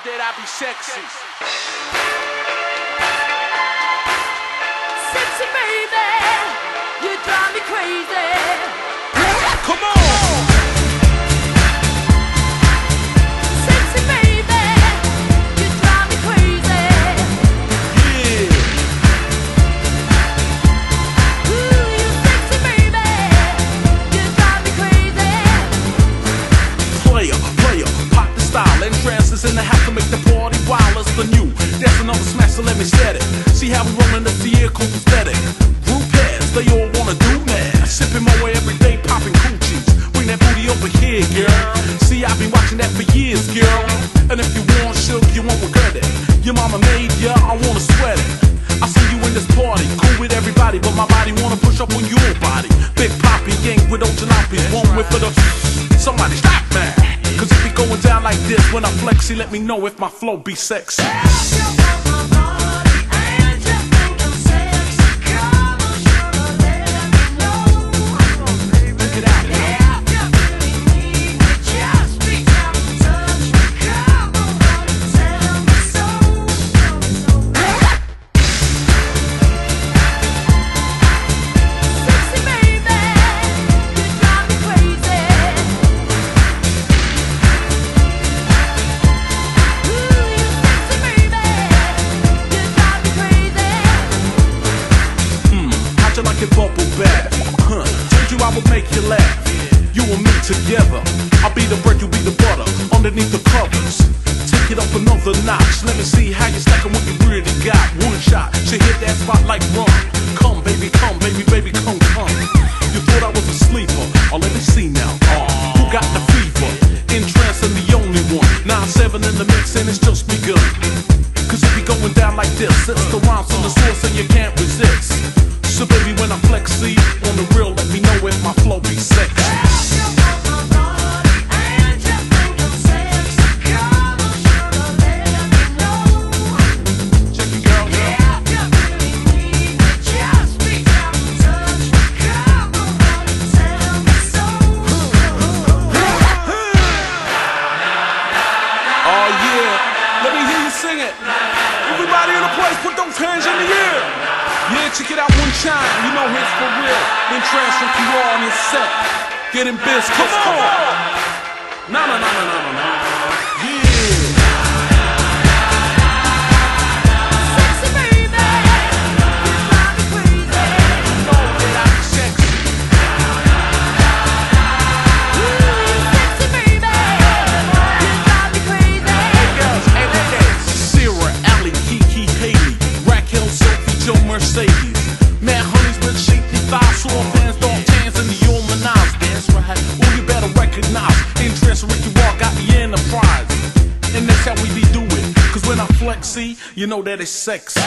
that I be sexy. Sexy baby, you drive me crazy. Come on! Sexy baby, you drive me crazy. Yeah! Ooh, you sexy baby, you drive me crazy. Player, pop the style. Entrances in the house to make the party wild as the new. That's another smash, so let me set it. See how we rollin' up the air, cool aesthetic. Group heads, they all wanna do mad. Sipping my way every day, popping coochies. Bring that booty over here, girl. See, I've been watching that for years, girl. And if you want shook, you won't regret it. Your mama made ya, I wanna sweat it. I see you in this party, cool with everybody, but my body wanna push up on your body. Big Poppy, gang with old jalopies, one whip for the. Somebody stop, man. Cause if it going down like this, when I flexy, let me know if my flow be sexy. Like it bubble back, told you I would make you laugh. You and me together, I'll be the bread, you be the butter. Underneath the covers, take it up another notch. Let me see how you stackin' what you really got. One shot, she hit that spot like rum. Come baby, baby, come. You thought I was a sleeper, oh let me see now. Who got the fever? In trance and the only one. 9-7 in the mix and it's just begun. Cause if you going down like this, it's the rhymes on the source and you can't resist. So baby, when I flex, see, on the real, let me know if my flow be sexy. Check it, girl. Oh yeah, let me hear you sing it. Everybody in the place, put those hands in the air. Yeah, check it out one time, you know it's for real. Then transfer you all on your set. Getting biz, come on! No. Yeah! Sexy baby, you drive me crazy. You know that I be sexy. Ooh, sexy baby, you drive me crazy. Hey girls, hey ladies. Sarah, Allie, Kiki, Haley, Raquel, Sophie, Joe, Mercedes. Mad honeys with shapely thighs, sore pants, dark tans, and the Illuminati. That's right. Oh, you better recognize. Interest Ricky Walk got the enterprise. And that's how we be doing. Cause when I flex, see, you know that it's sexy.